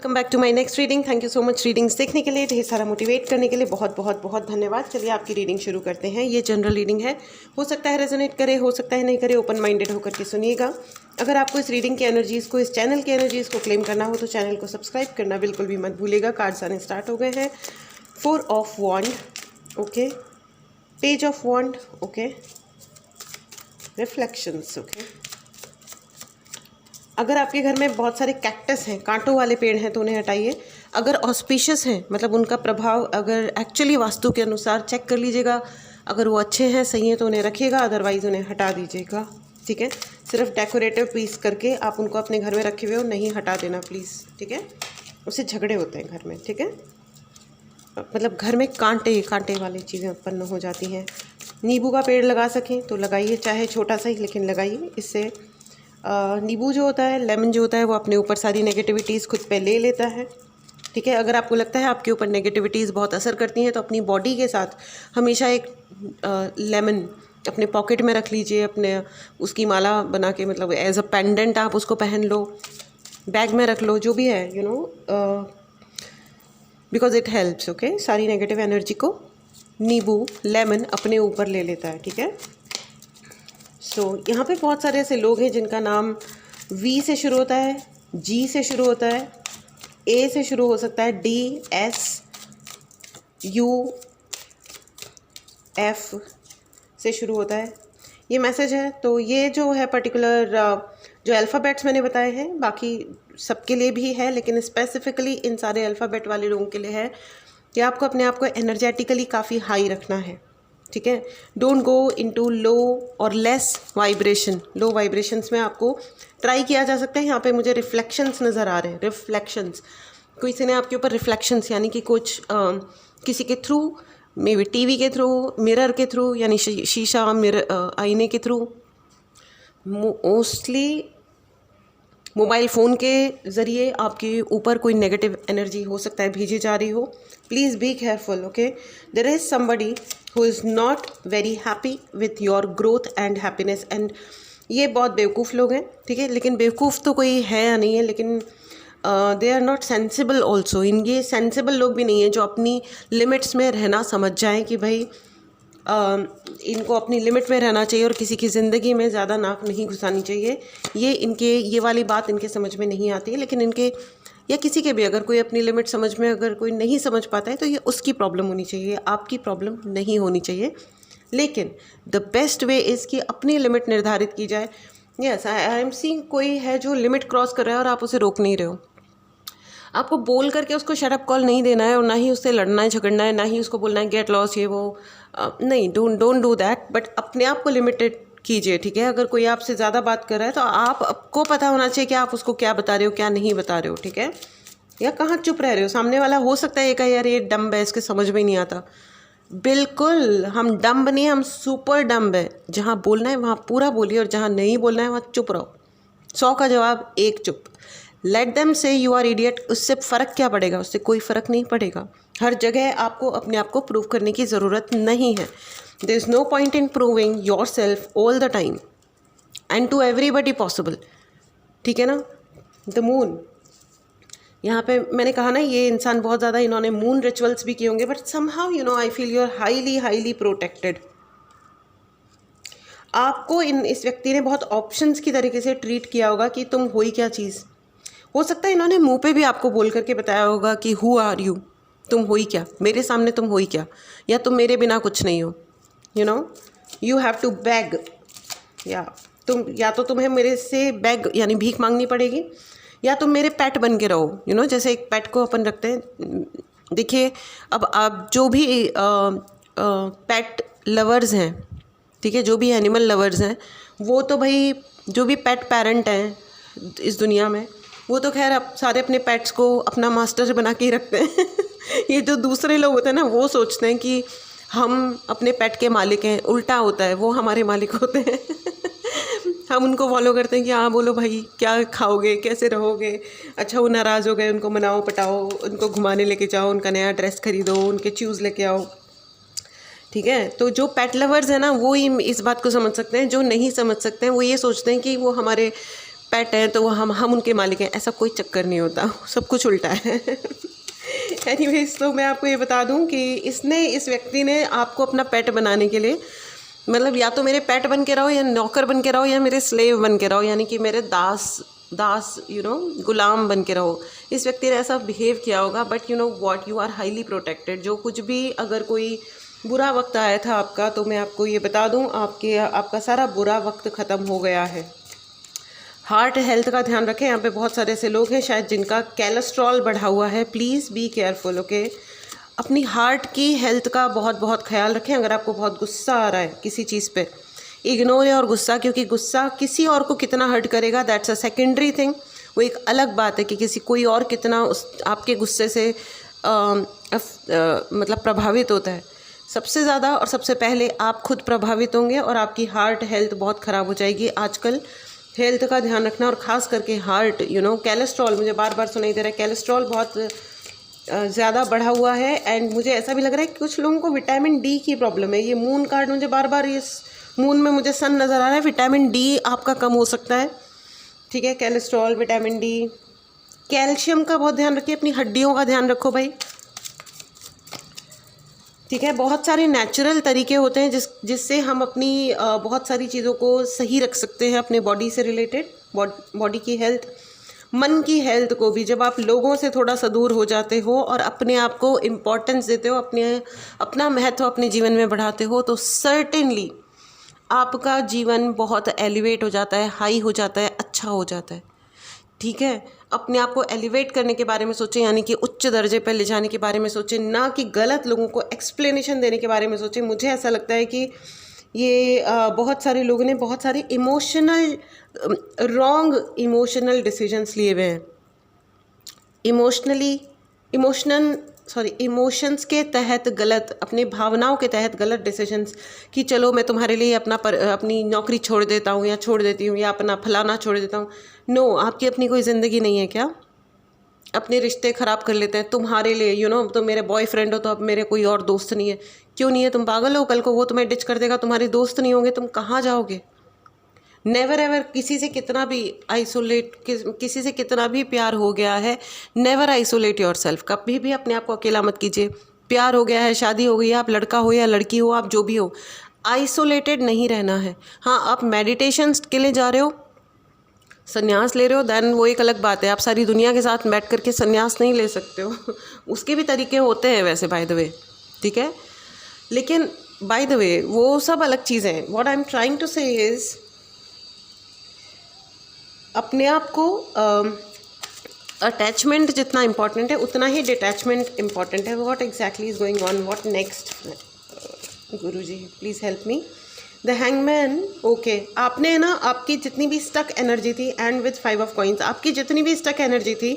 Welcome back to my next reading. Thank you so much readings देखने के लिए, ढेर सारा मोटिवेट करने के लिए बहुत बहुत बहुत धन्यवाद। चलिए आपकी रीडिंग शुरू करते हैं। ये जनरल रीडिंग है, हो सकता है रेजोनेट करे, हो सकता है नहीं करे, ओपन माइंडेड होकर के सुनिएगा। अगर आपको इस रीडिंग की एनर्जीज़ को, इस चैनल की एनर्जीज़ को क्लेम करना हो तो चैनल को सब्सक्राइब करना बिल्कुल भी मत भूलिएगा। कार्ड्स आने स्टार्ट हो गए हैं। 4 of wand, okay, page of wand, okay, reflections, okay. अगर आपके घर में बहुत सारे कैक्टस हैं, कांटों वाले पेड़ हैं, तो उन्हें हटाइए। अगर ऑस्पिशियस हैं, मतलब उनका प्रभाव अगर एक्चुअली वास्तु के अनुसार चेक कर लीजिएगा, अगर वो अच्छे हैं, सही हैं, तो उन्हें रखिएगा, अदरवाइज़ उन्हें हटा दीजिएगा। ठीक है, सिर्फ डेकोरेटिव पीस करके आप उनको अपने घर में रखे हुए हो, नहीं हटा देना प्लीज़। ठीक है, उससे झगड़े होते हैं घर में। ठीक है, मतलब घर में कांटे कांटे वाली चीज़ें उत्पन्न हो जाती हैं। नींबू का पेड़ लगा सकें तो लगाइए, चाहे छोटा सा ही, लेकिन लगाइए। इससे नींबू जो होता है, लेमन जो होता है, वो अपने ऊपर सारी नेगेटिविटीज़ खुद पे ले लेता है। ठीक है, अगर आपको लगता है आपके ऊपर नेगेटिविटीज़ बहुत असर करती हैं तो अपनी बॉडी के साथ हमेशा एक लेमन अपने पॉकेट में रख लीजिए, अपने उसकी माला बना के, मतलब एज अ पेंडेंट आप उसको पहन लो, बैग में रख लो, जो भी है, you know, because it helps. Okay, सारी नेगेटिव एनर्जी को नींबू, लेमन अपने ऊपर ले लेता है। ठीक है, यहाँ पे बहुत सारे ऐसे लोग हैं जिनका नाम वी से शुरू होता है, जी से शुरू होता है, ए से शुरू हो सकता है, डी, एस, यू, एफ से शुरू होता है। ये मैसेज है। तो ये जो है पर्टिकुलर जो अल्फ़ाबेट्स मैंने बताए हैं, बाकी सबके लिए भी है, लेकिन स्पेसिफिकली इन सारे अल्फ़ाबेट वाले लोगों के लिए है कि आपको अपने आप को एनर्जेटिकली काफ़ी हाई रखना है। ठीक है, डोंट गो इनटू लो और लेस वाइब्रेशन। लो वाइब्रेशंस में आपको ट्राई किया जा सकता है। यहाँ पे मुझे रिफ्लेक्शंस नज़र आ रहे हैं, रिफ्लेक्शंस, किसी ने आपके ऊपर रिफ्लेक्शंस, यानी कि कुछ किसी के थ्रू, मे बी टीवी के थ्रू, मिरर के थ्रू, यानी शीशा, मिरर, आईने के थ्रू, मोस्टली मोबाइल फ़ोन के ज़रिए आपके ऊपर कोई नेगेटिव एनर्जी हो सकता है भेजी जा रही हो। Please be careful. Okay, there is somebody who is not very happy with your growth and happiness, and ये बहुत बेवकूफ़ लोग हैं। ठीक है, लेकिन बेवकूफ़ तो कोई है या नहीं है, लेकिन they are not sensible also. ये सेंसिबल लोग भी नहीं हैं जो अपनी लिमिट्स में रहना समझ जाएं कि भाई इनको अपनी लिमिट में रहना चाहिए और किसी की ज़िंदगी में ज़्यादा नाक नहीं घुसानी चाहिए। ये वाली बात इनके समझ में नहीं आती है, लेकिन इनके या किसी के भी अगर कोई अपनी लिमिट समझ में अगर कोई नहीं समझ पाता है तो ये उसकी प्रॉब्लम होनी चाहिए, आपकी प्रॉब्लम नहीं होनी चाहिए। लेकिन द बेस्ट वे इज़ कि अपनी लिमिट निर्धारित की जाए। यस, आई एम सीइंग कोई है जो लिमिट क्रॉस कर रहा है और आप उसे रोक नहीं रहे हो। आपको बोल करके उसको शट अप कॉल नहीं देना है, और ना ही उससे लड़ना है, झगड़ना है, ना ही उसको बोलना है गेट लॉस, ये वो, नहीं, डोंट डू दैट। बट अपने आप को लिमिटेड कीजिए। ठीक है, अगर कोई आपसे ज़्यादा बात कर रहा है तो आपको पता होना चाहिए कि आप उसको क्या बता रहे हो, क्या नहीं बता रहे हो। ठीक है, या कहाँ चुप रह रहे हो। सामने वाला हो सकता है ये कहे यार ये डम्ब है, इसके समझ में नहीं आता। बिल्कुल हम डम्ब नहीं, हम सुपर डम्ब है। जहाँ बोलना है वहाँ पूरा बोलिए, और जहाँ नहीं बोलना है वहाँ चुप रहो। 100 का जवाब 1 चुप। लेट देम से यू आर इडियट। उससे फ़र्क क्या पड़ेगा, उससे कोई फ़र्क नहीं पड़ेगा। हर जगह आपको अपने आप को प्रूव करने की ज़रूरत नहीं है। There is no point in proving yourself all the time and to everybody possible. ठीक है ना। द मून, यहाँ पे मैंने कहा ना, ये इंसान बहुत ज़्यादा, इन्होंने मून रिचुअल्स भी किए होंगे, but somehow you know I feel you are highly highly protected. आपको इस व्यक्ति ने बहुत ऑप्शंस की तरीके से ट्रीट किया होगा कि तुम हो ही क्या चीज़। हो सकता है इन्होंने मुंह पे भी आपको बोल करके बताया होगा कि हु आर यू, तुम हो ही क्या, मेरे सामने तुम हो ही क्या, या तुम मेरे बिना कुछ नहीं हो। You know, you have to beg, या तो तुम्हें मेरे से बैग यानी भीख मांगनी पड़ेगी, या तुम मेरे पेट बन के रहो। यू नो, जैसे एक पेट को अपन रखते हैं। देखिए, अब आप जो भी पेट लवर्स हैं, ठीक है, जो भी एनिमल लवर्स हैं, वो तो भाई जो भी पेट पेरेंट हैं इस दुनिया में, वो तो खैर अब सारे अपने पेट्स को अपना मास्टर बना के ही रखते हैं। ये जो दूसरे लोग होते हैं ना, वो सोचते हैं कि हम अपने पेट के मालिक हैं। उल्टा होता है, वो हमारे मालिक होते हैं। हम उनको फॉलो करते हैं कि हाँ बोलो भाई, क्या खाओगे, कैसे रहोगे। अच्छा, वो नाराज़ हो गए, उनको मनाओ, पटाओ, उनको घुमाने लेके जाओ, उनका नया ड्रेस खरीदो, उनके शूज़ लेके आओ। ठीक है, तो जो पेट लवर्स हैं ना, वो ही इस बात को समझ सकते हैं। जो नहीं समझ सकते हैं वो ये सोचते हैं कि वो हमारे पेट हैं तो हम उनके मालिक हैं, ऐसा कोई चक्कर नहीं होता, सब कुछ उल्टा है। एनीवेज, तो मैं आपको ये बता दूं कि इस व्यक्ति ने आपको अपना पेट बनाने के लिए, मतलब या तो मेरे पेट बन के रहो, या नौकर बन के रहो, या मेरे स्लेव बन के रहो, यानी कि मेरे दास गुलाम बन के रहो। इस व्यक्ति ने ऐसा बिहेव किया होगा, but what, you are highly protected. जो कुछ भी, अगर कोई बुरा वक्त आया था आपका, तो मैं आपको ये बता दूं, आपका सारा बुरा वक्त ख़त्म हो गया है। हार्ट हेल्थ का ध्यान रखें। यहाँ पे बहुत सारे ऐसे लोग हैं शायद जिनका कोलेस्ट्रॉल बढ़ा हुआ है, प्लीज़ बी केयरफुल, ओके। अपनी हार्ट की हेल्थ का बहुत बहुत ख्याल रखें। अगर आपको बहुत गुस्सा आ रहा है किसी चीज़ पे, इग्नोर है और गुस्सा, क्योंकि गुस्सा किसी और को कितना हर्ट करेगा, दैट्स अ सेकेंडरी थिंग। वो एक अलग बात है कि कोई और कितना आपके गुस्से से मतलब प्रभावित होता है। सबसे ज़्यादा और सबसे पहले आप खुद प्रभावित होंगे और आपकी हार्ट हेल्थ बहुत ख़राब हो जाएगी। आजकल हेल्थ का ध्यान रखना, और ख़ास करके हार्ट, कोलेस्ट्रॉल, मुझे बार बार सुनाई दे रहा है, कोलेस्ट्रॉल बहुत ज़्यादा बढ़ा हुआ है। एंड मुझे ऐसा भी लग रहा है कि कुछ लोगों को विटामिन डी की प्रॉब्लम है। ये मून कार्ड, मुझे बार बार इस मून में मुझे सन नज़र आ रहा है, विटामिन डी आपका कम हो सकता है, ठीक है। कोलेस्ट्रॉल, विटामिन डी, कैल्शियम का बहुत ध्यान रखिए, अपनी हड्डियों का ध्यान रखो भाई, ठीक है। बहुत सारे नेचुरल तरीके होते हैं जिससे हम अपनी बहुत सारी चीज़ों को सही रख सकते हैं, अपने बॉडी से रिलेटेड, बॉडी की हेल्थ, मन की हेल्थ को भी। जब आप लोगों से थोड़ा सा दूर हो जाते हो और अपने आप को इम्पोर्टेंस देते हो, अपना महत्व अपने जीवन में बढ़ाते हो, तो सर्टेनली आपका जीवन बहुत एलिवेट हो जाता है, हाई हो जाता है, अच्छा हो जाता है, ठीक है। अपने आप को एलिवेट करने के बारे में सोचें, यानी कि उच्च दर्जे पर ले जाने के बारे में सोचें, ना कि गलत लोगों को एक्सप्लेनेशन देने के बारे में सोचें। मुझे ऐसा लगता है कि ये बहुत सारे लोगों ने बहुत सारे रॉन्ग इमोशनल डिसीजंस लिए हुए हैं। इमोशंस के तहत गलत, अपनी भावनाओं के तहत गलत डिसीजंस, कि चलो मैं तुम्हारे लिए अपनी नौकरी छोड़ देता हूँ या छोड़ देती हूँ, या अपना फलाना छोड़ देता हूँ। नो, आपकी अपनी कोई ज़िंदगी नहीं है क्या? अपने रिश्ते ख़राब कर लेते हैं तुम्हारे लिए, तो मेरे बॉयफ्रेंड हो तो अब मेरे कोई और दोस्त नहीं है। क्यों नहीं है? तुम पागल हो? कल को वो तुम्हें डिच कर देगा, तुम्हारे दोस्त नहीं होंगे, तुम कहाँ जाओगे? नेवर एवर, किसी से कितना भी प्यार हो गया है, नेवर आइसोलेट योर सेल्फ। कभी भी अपने आप को अकेला मत कीजिए। प्यार हो गया है, शादी हो गई है, आप लड़का हो या लड़की हो, आप जो भी हो, आइसोलेटेड नहीं रहना है। हाँ, आप मेडिटेशन के लिए जा रहे हो, संन्यास ले रहे हो, देन वो एक अलग बात है। आप सारी दुनिया के साथ बैठ करके संन्यास नहीं ले सकते हो। उसके भी तरीके होते हैं वैसे, बाय द वे, ठीक है। लेकिन बाय द वे वो सब अलग चीज़ें हैं। What I am trying to say is, अपने आप को अटैचमेंट जितना इम्पॉर्टेंट है उतना ही डिटैचमेंट इम्पॉर्टेंट है। What exactly is going on, what next? गुरुजी please help me. The hangman, okay, आपने ना आपकी जितनी भी स्टक एनर्जी थी, एंड विथ 5 ऑफ कॉइंस, आपकी जितनी भी स्टक एनर्जी थी,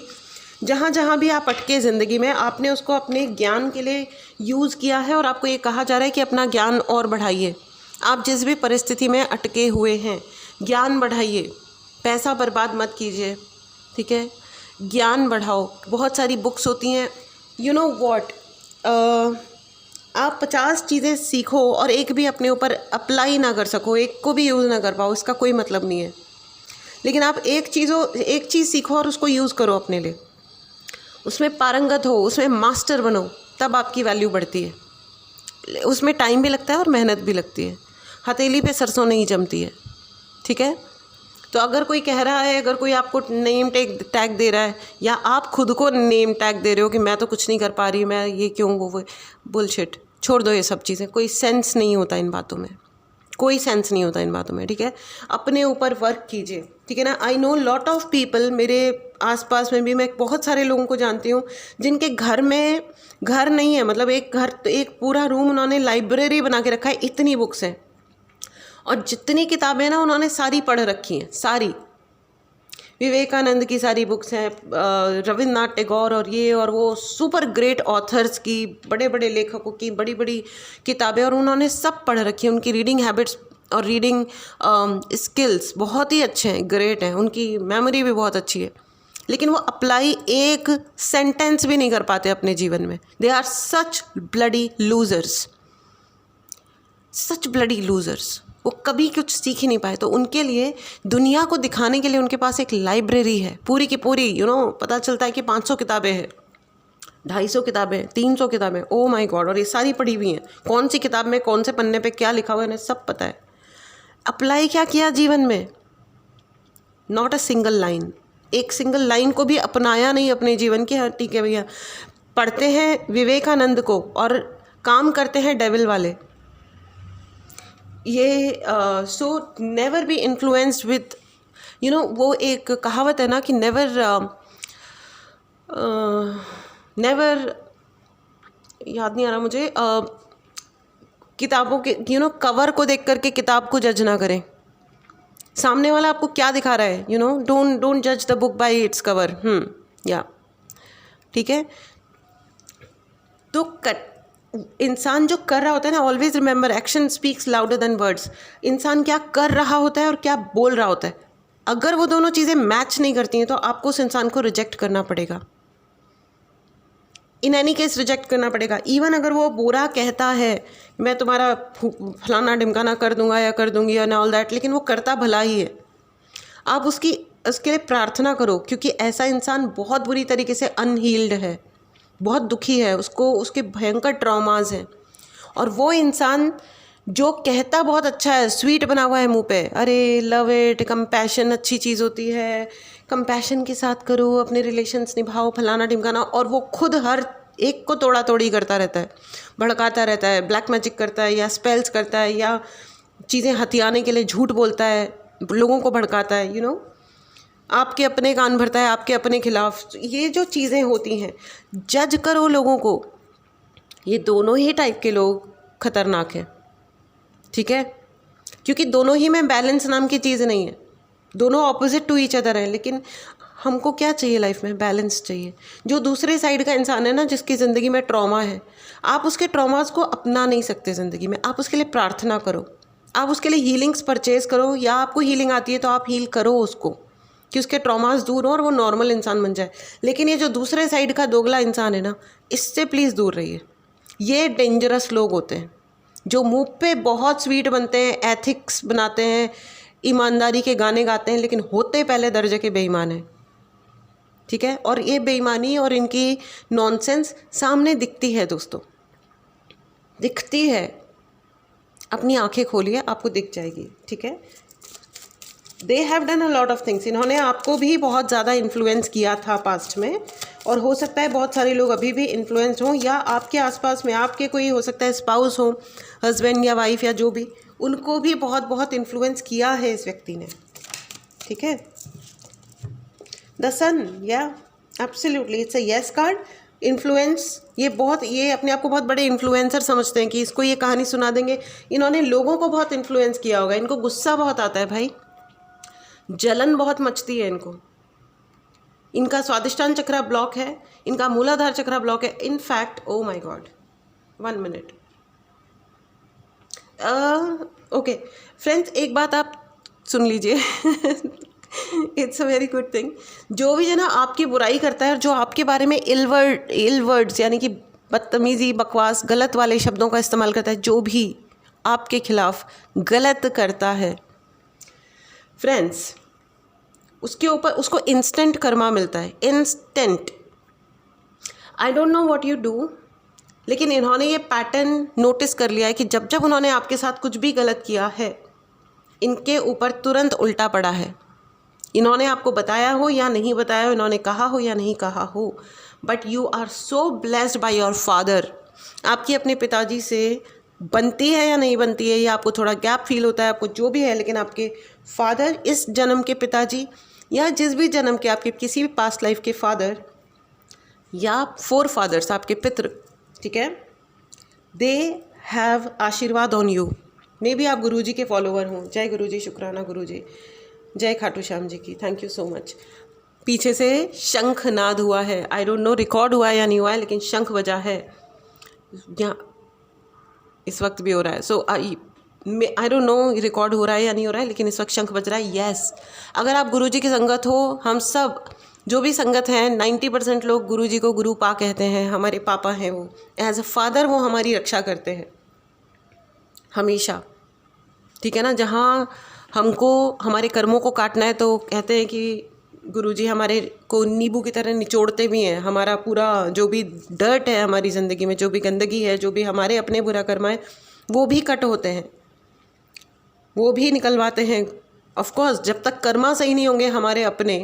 जहाँ जहाँ भी आप अटके ज़िंदगी में, आपने उसको अपने ज्ञान के लिए यूज़ किया है। और आपको ये कहा जा रहा है कि अपना ज्ञान और बढ़ाइए। आप जिस भी परिस्थिति में अटके हुए हैं, ज्ञान बढ़ाइए, पैसा बर्बाद मत कीजिए, ठीक है। ज्ञान बढ़ाओ। बहुत सारी बुक्स होती हैं, यू नो व्हाट, आप 50 चीज़ें सीखो और एक भी अपने ऊपर अप्लाई ना कर सको, एक को भी यूज़ ना कर पाओ, इसका कोई मतलब नहीं है। लेकिन आप एक चीज़ सीखो और उसको यूज़ करो अपने लिए, उसमें पारंगत हो, उसमें मास्टर बनो, तब आपकी वैल्यू बढ़ती है। उसमें टाइम भी लगता है और मेहनत भी लगती है। हथेली पे सरसों नहीं जमती है, ठीक है। तो अगर कोई कह रहा है, अगर कोई आपको नेम टैग दे रहा है, या आप खुद को नेम टैग दे रहे हो कि मैं तो कुछ नहीं कर पा रही, मैं ये क्यों, वो बुलशिट, छोड़ दो ये सब चीज़ें। कोई सेंस नहीं होता इन बातों में, कोई सेंस नहीं होता इन बातों में, ठीक है। अपने ऊपर वर्क कीजिए, ठीक है ना। I know lot of people, मेरे आसपास में भी मैं बहुत सारे लोगों को जानती हूँ जिनके घर में घर नहीं है, मतलब एक पूरा रूम उन्होंने लाइब्रेरी बना के रखा है, इतनी बुक्स हैं। और जितनी किताबें ना उन्होंने सारी पढ़ रखी हैं, सारी। विवेकानंद की सारी बुक्स हैं, रविन्द्रनाथ टैगोर और ये और वो सुपर ग्रेट ऑथर्स की, बड़े बड़े लेखकों की बड़ी बड़ी किताबें, और उन्होंने सब पढ़ रखी हैं। उनकी रीडिंग हैबिट्स और रीडिंग स्किल्स बहुत ही अच्छे हैं, ग्रेट हैं, उनकी मेमोरी भी बहुत अच्छी है। लेकिन वो अप्लाई एक सेंटेंस भी नहीं कर पाते अपने जीवन में। They are such bloody losers, such bloody losers. वो कभी कुछ सीख ही नहीं पाए। तो उनके लिए दुनिया को दिखाने के लिए उनके पास एक लाइब्रेरी है पूरी की पूरी, पता चलता है कि 500 किताबें हैं, 250 किताबें, 300 किताबें, ओ माय गॉड, और ये सारी पढ़ी हुई हैं। कौन सी किताब में कौन से पन्ने पे क्या लिखा हुआ है इन्हें सब पता है। अप्लाई क्या किया जीवन में? नॉट अ सिंगल लाइन, एक सिंगल लाइन को भी अपनाया नहीं अपने जीवन की। हाँ ठीक है भैया, पढ़ते हैं विवेकानंद को और काम करते हैं डेविल वाले। ये so never be influenced with वो एक कहावत है ना कि नेवर याद नहीं आ रहा मुझे, किताबों के कवर को देख करके किताब को जज ना करें। सामने वाला आपको क्या दिखा रहा है, डोंट जज the book by its cover. या ठीक है। तो इंसान जो कर रहा होता है ना, always remember action speaks louder than words. इंसान क्या कर रहा होता है और क्या बोल रहा होता है, अगर वो दोनों चीज़ें मैच नहीं करती हैं तो आपको उस इंसान को रिजेक्ट करना पड़ेगा। इन एनी केस रिजेक्ट करना पड़ेगा। इवन अगर वो बुरा कहता है, मैं तुम्हारा फलाना ढिमकाना कर दूंगा या कर दूंगी या ऑल दैट, लेकिन वो करता भला ही है, आप उसके लिए प्रार्थना करो, क्योंकि ऐसा इंसान बहुत बुरी तरीके से अनहील्ड है, बहुत दुखी है, उसके भयंकर ट्रॉमाज हैं। और वो इंसान जो कहता बहुत अच्छा है, स्वीट बना हुआ है मुंह पे, अरे लव इट, कंपैशन अच्छी चीज़ होती है, कंपैशन के साथ करो, अपने रिलेशंस निभाओ, फलाना ढिमकाना, और वो खुद हर एक को तोड़ा तोड़ी करता रहता है, भड़काता रहता है, ब्लैक मैजिक करता है या स्पेल्स करता है या चीज़ें हथियाने के लिए झूठ बोलता है, लोगों को भड़काता है, आपके अपने कान भरता है आपके अपने खिलाफ। ये जो चीज़ें होती हैं, जज करो लोगों को। ये दोनों ही टाइप के लोग खतरनाक हैं, ठीक है, क्योंकि दोनों ही में बैलेंस नाम की चीज़ नहीं है, दोनों ऑपोजिट टू ईच अदर है। लेकिन हमको क्या चाहिए लाइफ में? बैलेंस चाहिए। जो दूसरे साइड का इंसान है ना, जिसकी ज़िंदगी में ट्रॉमा है, आप उसके ट्रॉमास को अपना नहीं सकते ज़िंदगी में, आप उसके लिए प्रार्थना करो, आप उसके लिए हीलिंग्स परचेज़ करो, या आपको हीलिंग आती है तो आप हील करो उसको, कि उसके ट्रॉमास दूर हो और वो नॉर्मल इंसान बन जाए। लेकिन ये जो दूसरे साइड का दोगला इंसान है ना, इससे प्लीज़ दूर रहिए। ये डेंजरस लोग होते हैं जो मुंह पे बहुत स्वीट बनते हैं, एथिक्स बनाते हैं, ईमानदारी के गाने गाते हैं, लेकिन होते पहले दर्जे के बेईमान हैं, ठीक है। और ये बेईमानी और इनकी नॉनसेंस सामने दिखती है दोस्तों, दिखती है। अपनी आंखें खोलिए, आपको दिख जाएगी, ठीक है। They have done a lot of things. इन्होंने आपको भी बहुत ज़्यादा इन्फ्लुएंस किया था पास्ट में, और हो सकता है बहुत सारे लोग अभी भी इन्फ्लुएंस हों, या आपके आसपास में आपके कोई हो सकता है स्पाउस हो, हस्बैंड या वाइफ या जो भी, उनको भी बहुत बहुत इन्फ्लुएंस किया है इस व्यक्ति ने, ठीक है। द सन, या absolutely it's a yes card. Influence, ये अपने आप को बहुत बड़े इन्फ्लुएंसर समझते हैं कि इसको ये कहानी सुना देंगे। इन्होंने लोगों को बहुत इन्फ्लुएंस किया होगा, इनको गुस्सा बहुत आता है भाई, जलन बहुत मचती है इनको। इनका स्वादिष्टान चक्र ब्लॉक है, इनका मूलाधार चक्र ब्लॉक है। In fact oh my God, 1 minute, okay friends, एक बात आप सुन लीजिए। It's a very good thing. जो भी है ना आपकी बुराई करता है और जो आपके बारे में इल वर्ड्स यानी कि बदतमीजी, बकवास, गलत वाले शब्दों का इस्तेमाल करता है, जो भी आपके खिलाफ गलत करता है फ्रेंड्स, उसके ऊपर उसको इंस्टेंट कर्मा मिलता है, instant. I don't know what you do, लेकिन इन्होंने ये पैटर्न नोटिस कर लिया है कि जब जब उन्होंने आपके साथ कुछ भी गलत किया है, इनके ऊपर तुरंत उल्टा पड़ा है। इन्होंने आपको बताया हो या नहीं बताया हो, इन्होंने कहा हो या नहीं कहा हो, but you are so blessed by your father. आपकी अपने पिताजी से बनती है या नहीं बनती है, या आपको थोड़ा गैप फील होता है, आपको जो भी है, लेकिन आपके फादर, इस जन्म के पिताजी या जिस भी जन्म के आपके किसी भी पास्ट लाइफ के फादर या 4 फादर्स, आपके पितृ, ठीक है, दे हैव आशीर्वाद ऑन यू। मे बी आप गुरुजी के फॉलोवर हों। जय गुरुजी, शुक्राना गुरुजी, जय खाटू श्याम जी की, थैंक यू सो मच। पीछे से शंख नाद हुआ है, आई डोंट नो रिकॉर्ड हुआ है या नहीं हुआ है, लेकिन शंख बजा है यहाँ, इस वक्त भी हो रहा है। सो आई डोंट नो रिकॉर्ड हो रहा है या नहीं हो रहा है, लेकिन इस वक्त शंख बज रहा है। यस, अगर आप गुरुजी की संगत हो, हम सब जो भी संगत हैं, 90% लोग गुरुजी को गुरु पा कहते हैं, हमारे पापा हैं वो, एज अ फादर वो हमारी रक्षा करते हैं हमेशा। ठीक है ना। जहाँ हमको हमारे कर्मों को काटना है तो कहते हैं कि गुरुजी हमारे को नींबू की तरह निचोड़ते भी हैं। हमारा पूरा जो भी डर्ट है हमारी ज़िंदगी में, जो भी गंदगी है, जो भी हमारे अपने बुरा कर्म है, वो भी कट होते हैं, वो भी निकलवाते हैं। ऑफ कोर्स जब तक कर्मा सही नहीं होंगे हमारे अपने,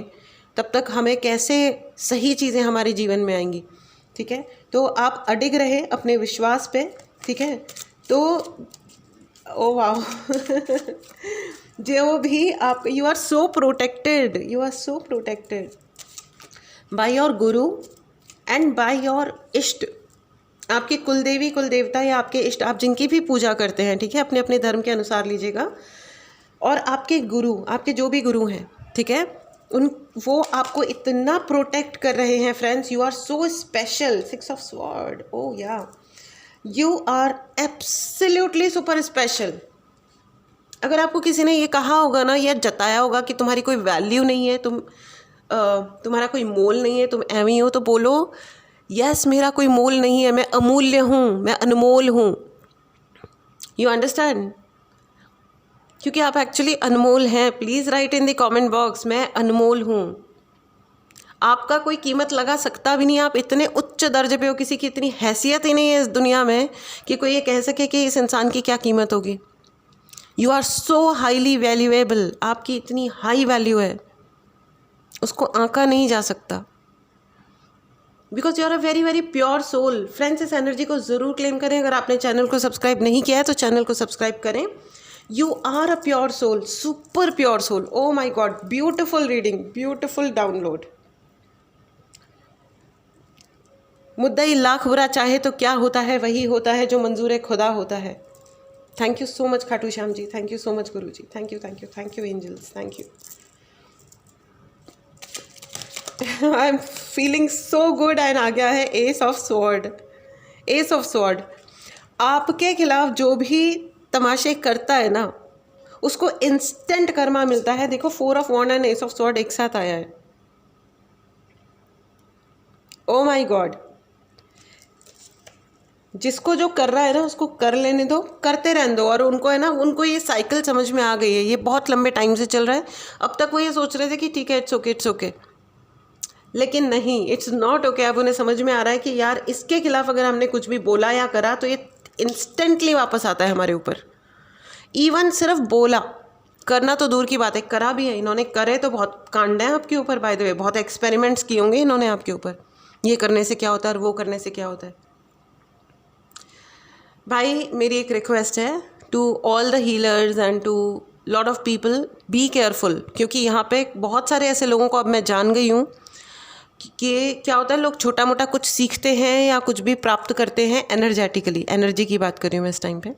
तब तक हमें कैसे सही चीज़ें हमारे जीवन में आएंगी। ठीक है, तो आप अडिग रहे अपने विश्वास पे। ठीक है, तो ओ वाह जो भी आप, you are so protected, you are so protected by your guru and by your इष्ट। आपके कुलदेवी कुलदेवता या आपके इष्ट, आप जिनकी भी पूजा करते हैं, ठीक है, अपने अपने धर्म के अनुसार लीजिएगा। और आपके गुरु, आपके जो भी गुरु हैं, ठीक है, वो आपको इतना प्रोटेक्ट कर रहे हैं। Friends, you are so special. 6 of sword, oh yeah, you are absolutely super special. अगर आपको किसी ने ये कहा होगा ना, या जताया होगा कि तुम्हारी कोई वैल्यू नहीं है, तुम्हारा कोई मोल नहीं है, तुम ऐਵੇਂ ही हो, तो बोलो यस, मेरा कोई मोल नहीं है, मैं अमूल्य हूँ, मैं अनमोल हूँ। You understand? क्योंकि आप एक्चुअली अनमोल हैं। Please write in the comment box, मैं अनमोल हूँ। आपका कोई कीमत लगा सकता भी नहीं। आप इतने उच्च दर्जे पे हो, किसी की इतनी हैसियत ही नहीं है इस दुनिया में कि कोई ये कह सके कि इस इंसान की क्या कीमत होगी। You are so highly valuable, आपकी इतनी हाई वैल्यू है, उसको आंका नहीं जा सकता। Because you are a very very pure soul. Friends, इस एनर्जी को ज़रूर क्लेम करें। अगर आपने चैनल को सब्सक्राइब नहीं किया है तो चैनल को सब्सक्राइब करें। You are a pure soul, super pure soul. Oh my god, beautiful reading, beautiful download. मुद्दई लाख बुरा चाहे तो क्या होता है, वही होता है जो मंजूर खुदा होता है। Thank you so much Khatu Shyam ji, thank you so much Guru ji, thank you, thank you, thank you angels, thank you. I am feeling so good. And आ गया है ace of sword. Ace of sword आपके खिलाफ जो भी तमाशे करता है ना, उसको इंस्टेंट कर्मा मिलता है। देखो, 4 of wand and ace of sword एक साथ आया है। ओ माई गॉड, जिसको जो कर रहा है ना उसको कर लेने दो, करते रहने दो। और उनको है ना, उनको ये साइकिल समझ में आ गई है, ये बहुत लंबे टाइम से चल रहा है। अब तक वो ये सोच रहे थे कि ठीक है, इट्स ओके, इट्स ओके, लेकिन नहीं, इट्स नॉट ओके। अब उन्हें समझ में आ रहा है कि यार, इसके खिलाफ अगर हमने कुछ भी बोला या करा तो ये इंस्टेंटली वापस आता है हमारे ऊपर। इवन सिर्फ बोला, करना तो दूर की बात है, करा भी है इन्होंने। करे तो बहुत कांड है आपके ऊपर, बाय द वे, बहुत एक्सपेरिमेंट्स किए होंगे इन्होंने आपके ऊपर, ये करने से क्या होता है और वो करने से क्या होता है। भाई, मेरी एक रिक्वेस्ट है to all the healers and to lot of people, be careful. क्योंकि यहाँ पे बहुत सारे ऐसे लोगों को अब मैं जान गई हूँ कि क्या होता है, लोग छोटा मोटा कुछ सीखते हैं या कुछ भी प्राप्त करते हैं एनर्जेटिकली, एनर्जी की बात कर रही हूँ मैं इस टाइम पे,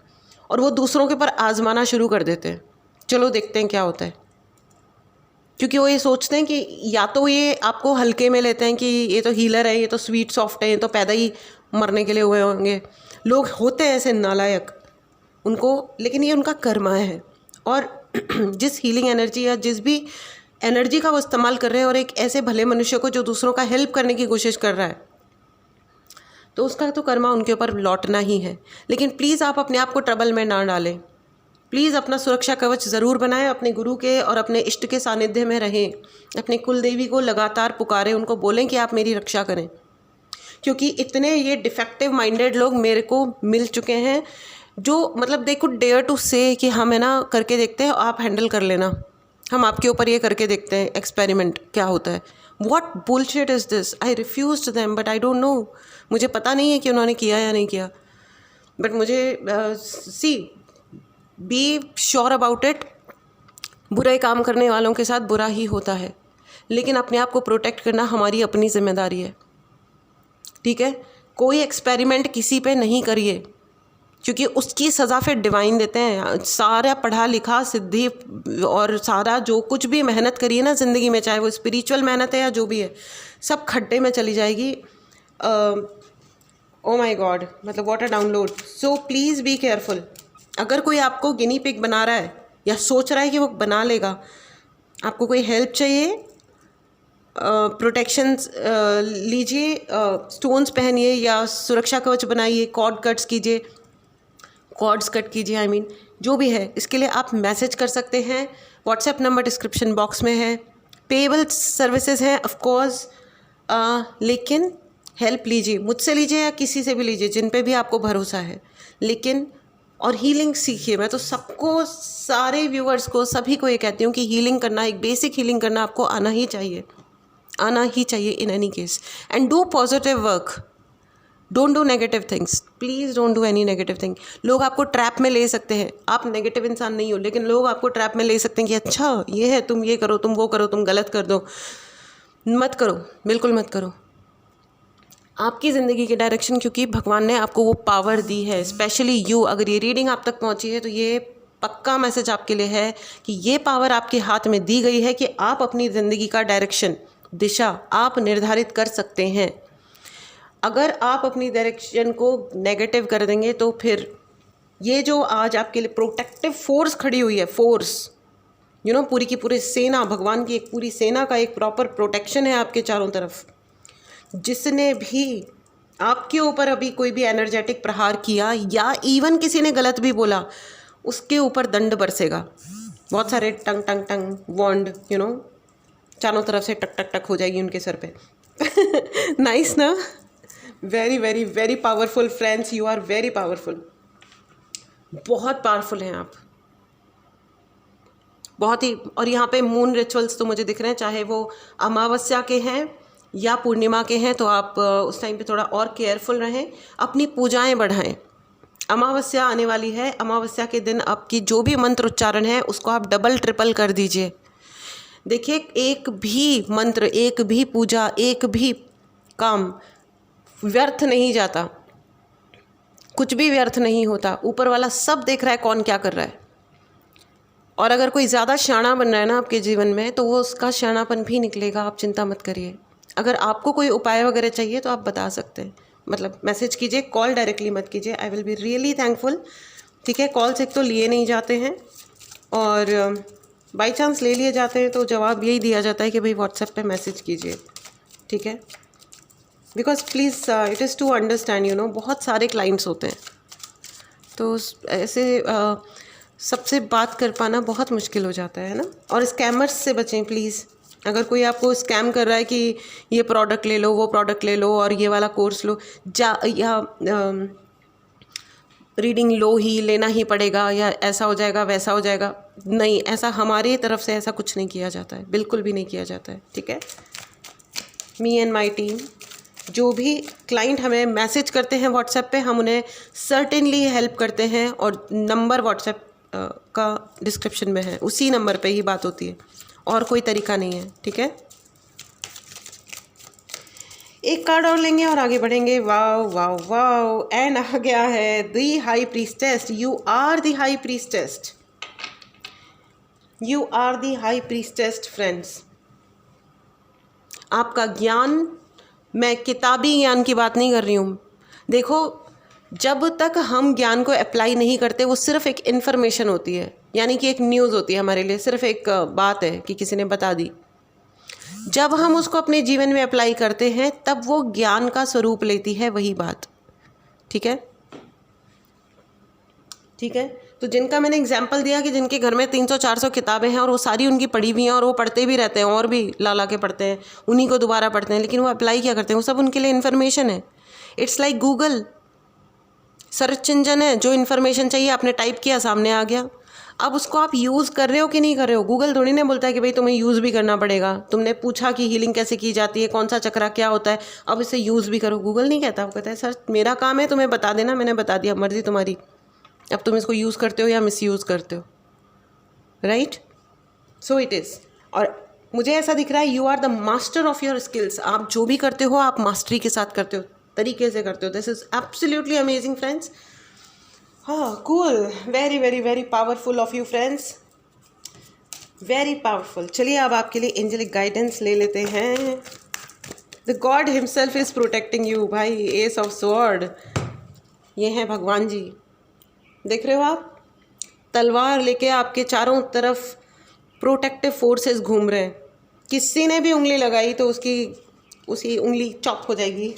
और वो दूसरों के ऊपर आजमाना शुरू कर देते हैं। चलो देखते हैं क्या होता है। क्योंकि वो ये सोचते हैं कि या तो ये आपको हल्के में लेते हैं कि ये तो हीलर है, ये तो स्वीट सॉफ्ट है, ये तो पैदा ही मरने के लिए हुए होंगे। लोग होते हैं ऐसे नालायक उनको, लेकिन ये उनका कर्मा है। और जिस हीलिंग एनर्जी या जिस भी एनर्जी का वो इस्तेमाल कर रहे हैं, और एक ऐसे भले मनुष्य को जो दूसरों का हेल्प करने की कोशिश कर रहा है, तो उसका तो कर्मा उनके ऊपर लौटना ही है। लेकिन प्लीज़ आप अपने आप को ट्रबल में ना डालें। प्लीज़ अपना सुरक्षा कवच ज़रूर बनाएं, अपने गुरु के और अपने इष्ट के सानिध्य में रहें, अपने कुल देवी को लगातार पुकारें, उनको बोलें कि आप मेरी रक्षा करें। क्योंकि इतने ये डिफेक्टिव माइंडेड लोग मेरे को मिल चुके हैं, जो मतलब दे कुड डेयर टू से कि हम है ना करके देखते हैं, आप हैंडल कर लेना, हम आपके ऊपर ये करके देखते हैं एक्सपेरिमेंट क्या होता है। What bullshit is this? I refuse them, but I don't know. मुझे पता नहीं है कि उन्होंने किया या नहीं किया, बट मुझे see be sure about it, बुरे काम करने वालों के साथ बुरा ही होता है, लेकिन अपने आप को प्रोटेक्ट करना हमारी अपनी जिम्मेदारी है। ठीक है, कोई एक्सपेरिमेंट किसी पे नहीं करिए, क्योंकि उसकी सज़ा फिर डिवाइन देते हैं। सारा पढ़ा लिखा सिद्धि और सारा जो कुछ भी मेहनत करिए ना ज़िंदगी में, चाहे वो स्पिरिचुअल मेहनत है या जो भी है, सब खड्डे में चली जाएगी। ओ माय गॉड, मतलब what a download. So please be careful. अगर कोई आपको गिनी पिग बना रहा है या सोच रहा है कि वो बना लेगा, आपको कोई हेल्प चाहिए, प्रोटेक्शंस लीजिए, स्टोन्स पहनिए या सुरक्षा कवच बनाइए, कॉर्ड कट्स कीजिए, कॉर्ड्स कट कीजिए, आई मीन जो भी है, इसके लिए आप मैसेज कर सकते हैं। व्हाट्सएप नंबर डिस्क्रिप्शन बॉक्स में है। पेबल सर्विसेज हैं ऑफ कोर्स, लेकिन हेल्प लीजिए, मुझसे लीजिए या किसी से भी लीजिए जिन पे भी आपको भरोसा है, लेकिन और हीलिंग सीखिए। मैं तो सबको, सारे व्यूअर्स को, सभी को ये कहती हूँ कि हीलिंग करना, एक बेसिक हीलिंग करना आपको आना ही चाहिए, आना ही चाहिए in any case. And do positive work, don't do negative things, please don't do any negative thing. लोग आपको ट्रैप में ले सकते हैं, आप नेगेटिव इंसान नहीं हो, लेकिन लोग आपको ट्रैप में ले सकते हैं कि अच्छा ये है, तुम ये करो, तुम वो करो, तुम गलत कर दो। मत करो, बिल्कुल मत करो। आपकी ज़िंदगी की डायरेक्शन, क्योंकि भगवान ने आपको वो पावर दी है, स्पेशली यू, अगर ये रीडिंग आप तक पहुंची है तो ये पक्का मैसेज आपके लिए है कि ये पावर आपके हाथ में दी गई है कि आप अपनी ज़िंदगी का डायरेक्शन, दिशा आप निर्धारित कर सकते हैं। अगर आप अपनी डायरेक्शन को नेगेटिव कर देंगे तो फिर ये जो आज आपके लिए प्रोटेक्टिव फोर्स खड़ी हुई है, फोर्स पूरी की पूरी सेना, भगवान की एक पूरी सेना का एक प्रॉपर प्रोटेक्शन है आपके चारों तरफ। जिसने भी आपके ऊपर अभी कोई भी एनर्जेटिक प्रहार किया या इवन किसी ने गलत भी बोला, उसके ऊपर दंड बरसेगा। बहुत सारे टंग टंग टंग वॉन्ड चारों तरफ से टक टक टक हो जाएगी उनके सर पे। नाइस ना? Very very very powerful friends, you are very powerful, बहुत पावरफुल हैं आप, बहुत ही। और यहाँ पे मून रिचुअल्स तो मुझे दिख रहे हैं, चाहे वो अमावस्या के हैं या पूर्णिमा के हैं, तो आप उस टाइम पे थोड़ा और केयरफुल रहें, अपनी पूजाएं बढ़ाएं। अमावस्या आने वाली है, अमावस्या के दिन आपकी जो भी मंत्र उच्चारण है उसको आप डबल ट्रिपल कर दीजिए। देखिए, एक भी मंत्र, एक भी पूजा, एक भी काम व्यर्थ नहीं जाता, कुछ भी व्यर्थ नहीं होता। ऊपर वाला सब देख रहा है कौन क्या कर रहा है। और अगर कोई ज़्यादा शाना बन रहा है ना आपके जीवन में, तो वो उसका शानापन भी निकलेगा, आप चिंता मत करिए। अगर आपको कोई उपाय वगैरह चाहिए तो आप बता सकते हैं, मतलब मैसेज कीजिए, कॉल डायरेक्टली मत कीजिए। I will be really thankful. ठीक है, कॉल से तो लिए नहीं जाते हैं, और बाई चांस ले लिए जाते हैं तो जवाब यही दिया जाता है कि भाई व्हाट्सएप पे मैसेज कीजिए। ठीक है, because please it is to understand, बहुत सारे क्लाइंट्स होते हैं, तो ऐसे सबसे बात कर पाना बहुत मुश्किल हो जाता है ना। और स्कैमर्स से बचें प्लीज़। अगर कोई आपको स्कैम कर रहा है कि ये प्रोडक्ट ले लो, वो प्रोडक्ट ले लो, और ये वाला कोर्स लो, या रीडिंग लो ही, लेना ही पड़ेगा, या ऐसा हो जाएगा वैसा हो जाएगा, नहीं, ऐसा हमारी तरफ से ऐसा कुछ नहीं किया जाता है, बिल्कुल भी नहीं किया जाता है। ठीक है, मी एंड माई टीम, जो भी क्लाइंट हमें मैसेज करते हैं व्हाट्सएप पे, हम उन्हें सर्टेनली हेल्प करते हैं, और नंबर व्हाट्सएप का डिस्क्रिप्शन में है, उसी नंबर पे ही बात होती है, और कोई तरीका नहीं है। ठीक है, एक कार्ड और लेंगे और आगे बढ़ेंगे। वाओ वाओ वाओ, एंड आ गया है the high priestess. You are the high priestess, you are the high priestess friends. आपका ज्ञान, मैं किताबी ज्ञान की बात नहीं कर रही हूँ। देखो, जब तक हम ज्ञान को अप्लाई नहीं करते, वो सिर्फ एक इन्फॉर्मेशन होती है, यानी कि एक न्यूज़ होती है हमारे लिए, सिर्फ एक बात है कि किसी ने बता दी। जब हम उसको अपने जीवन में अप्लाई करते हैं, तब वो ज्ञान का स्वरूप लेती है वही बात। ठीक है, ठीक है। तो जिनका मैंने एग्जाम्पल दिया कि जिनके घर में 300-400 किताबें हैं और वो सारी उनकी पढ़ी हुई हैं और वो पढ़ते भी रहते हैं और भी ला ला के पढ़ते हैं, उन्हीं को दोबारा पढ़ते हैं, लेकिन वो अप्लाई क्या करते हैं? वो सब उनके लिए इन्फॉर्मेशन है। It's like Google, search engine है, जो इन्फॉर्मेशन चाहिए आपने टाइप किया, सामने आ गया। अब उसको आप यूज़ कर रहे हो कि नहीं कर रहे हो? गूगल थोड़ी ना बोलता है कि भाई तुम्हें यूज़ भी करना पड़ेगा। तुमने पूछा कि हीलिंग कैसे की जाती है, कौन सा चक्रा क्या होता है, अब इसे यूज़ भी करो। गूगल नहीं कहता, वो कहता है सर मेरा काम है तुम्हें बता देना, मैंने बता दिया, मर्जी तुम्हारी, अब तुम इसको यूज़ करते हो या मिसयूज़ करते हो। Right, so it is. और मुझे ऐसा दिख रहा है you are the master of your skills. आप जो भी करते हो आप मास्टरी के साथ करते हो, तरीके से करते हो। This is absolutely amazing friends. हाँ, cool, very very very powerful of you friends, very powerful. चलिए अब आपके लिए एंजेलिक गाइडेंस ले लेते हैं। The god himself is protecting you. भाई, एस ऑफ स्वॉर्ड, ये हैं भगवान जी। देख रहे हो आप, तलवार लेके आपके चारों तरफ प्रोटेक्टिव फोर्सेस घूम रहे हैं। किसी ने भी उंगली लगाई तो उसकी उंगली चॉप हो जाएगी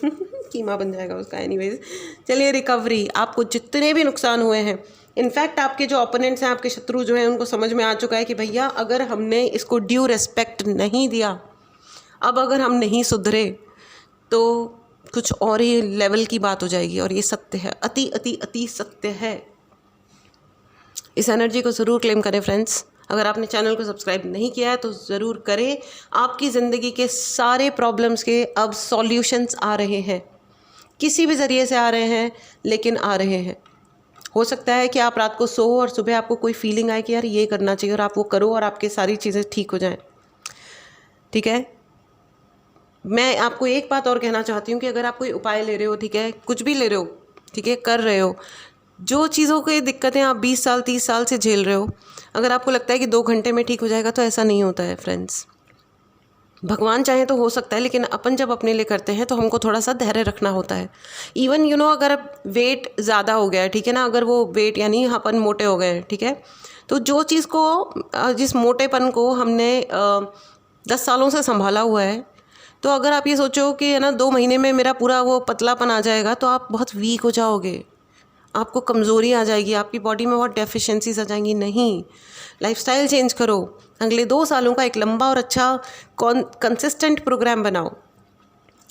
कीमा बन जाएगा उसका। एनीवेज, चलिए रिकवरी, आपको जितने भी नुकसान हुए हैं इनफैक्ट आपके जो ओपोनेंट्स हैं, आपके शत्रु जो हैं, उनको समझ में आ चुका है कि भैया अगर हमने इसको ड्यू रिस्पेक्ट नहीं दिया, अब अगर हम नहीं सुधरे तो कुछ और ही लेवल की बात हो जाएगी। और ये सत्य है, अति अति अति सत्य है। इस एनर्जी को ज़रूर क्लेम करें फ्रेंड्स। अगर आपने चैनल को सब्सक्राइब नहीं किया है तो ज़रूर करें। आपकी ज़िंदगी के सारे प्रॉब्लम्स के अब सॉल्यूशंस आ रहे हैं, किसी भी ज़रिए से आ रहे हैं, लेकिन आ रहे हैं। हो सकता है कि आप रात को सो और सुबह आपको कोई फीलिंग आए कि यार ये करना चाहिए, और आप वो करो और आपकी सारी चीज़ें ठीक हो जाएं। ठीक है, मैं आपको एक बात और कहना चाहती हूँ कि अगर आप कोई उपाय ले रहे हो, ठीक है, कुछ भी ले रहे हो, ठीक है, कर रहे हो, जो चीज़ों की दिक्कतें आप 20 साल 30 साल से झेल रहे हो, अगर आपको लगता है कि 2 घंटे में ठीक हो जाएगा, तो ऐसा नहीं होता है फ्रेंड्स। भगवान चाहे तो हो सकता है, लेकिन अपन जब अपने लिए करते हैं तो हमको थोड़ा सा धैर्य रखना होता है। इवन अगर वेट ज़्यादा हो गया है, ठीक है ना, अगर वो वेट यानी अपन मोटे हो गए हैं, ठीक है, तो जो चीज़ को, जिस मोटेपन को हमने 10 सालों से संभाला हुआ है, तो अगर आप ये सोचो कि है ना 2 महीने में मेरा पूरा वो पतलापन आ जाएगा, तो आप बहुत वीक हो जाओगे, आपको कमज़ोरी आ जाएगी, आपकी बॉडी में बहुत डेफिशिएंसीज आ जाएंगी। नहीं, लाइफस्टाइल चेंज करो। अगले 2 सालों का एक लंबा और अच्छा कंसिस्टेंट प्रोग्राम बनाओ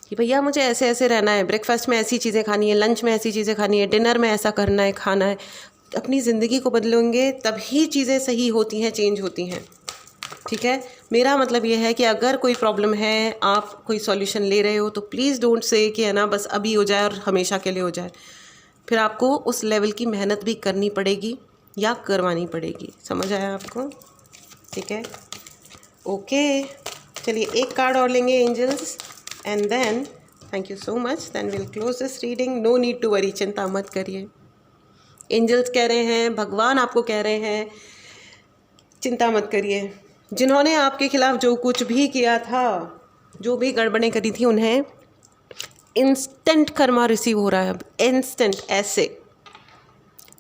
कि भैया मुझे ऐसे ऐसे रहना है, ब्रेकफास्ट में ऐसी चीज़ें खानी है, लंच में ऐसी चीज़ें खानी है, डिनर में ऐसा करना है, खाना है। अपनी ज़िंदगी को बदलोगे तभी चीज़ें सही होती हैं, चेंज होती हैं। ठीक है, मेरा मतलब ये है कि अगर कोई प्रॉब्लम है, आप कोई सॉल्यूशन ले रहे हो, तो प्लीज़ डोंट से कि है ना बस अभी हो जाए और हमेशा के लिए हो जाए। फिर आपको उस लेवल की मेहनत भी करनी पड़ेगी या करवानी पड़ेगी। समझ आया आपको? ठीक है, ओके, चलिए एक कार्ड और लेंगे angels, and then thank you so much, then will close this reading. No need to worry, चिंता मत करिए। एंजल्स कह रहे हैं, भगवान आपको कह रहे हैं, चिंता मत करिए। जिन्होंने आपके खिलाफ जो कुछ भी किया था, जो भी गड़बड़ें करी थी, उन्हें इंस्टेंट कर्मा रिसीव हो रहा है अब, इंस्टेंट ऐसे।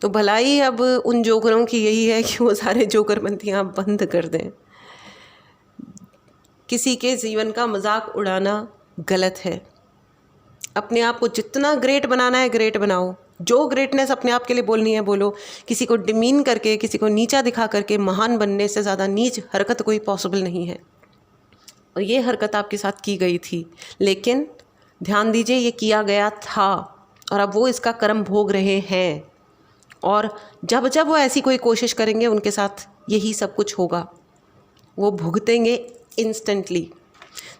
तो भलाई अब उन जोकरों की यही है कि वो सारे जोकरबंदियाँ बंद कर दें। किसी के जीवन का मजाक उड़ाना गलत है। अपने आप को जितना ग्रेट बनाना है ग्रेट बनाओ। जो ग्रेटनेस अपने आप के लिए बोलनी है बोलो। किसी को डिमीन करके, किसी को नीचा दिखा करके महान बनने से ज़्यादा नीच हरकत कोई पॉसिबल नहीं है। और ये हरकत आपके साथ की गई थी, लेकिन ध्यान दीजिए ये किया गया था और अब वो इसका कर्म भोग रहे हैं। और जब जब वो ऐसी कोई कोशिश करेंगे, उनके साथ यही सब कुछ होगा, वो भुगतेंगे instantly.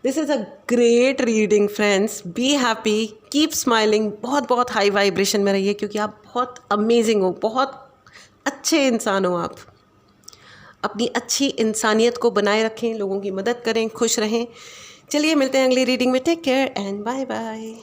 This is a great reading friends. Be happy, keep smiling. बहुत बहुत हाई वाइब्रेशन में रहिए, क्योंकि आप बहुत अमेजिंग हो, बहुत अच्छे इंसान हो। आप अपनी अच्छी इंसानियत को बनाए रखें, लोगों की मदद करें, खुश रहें। चलिए मिलते हैं अगली रीडिंग में। Take care and bye bye.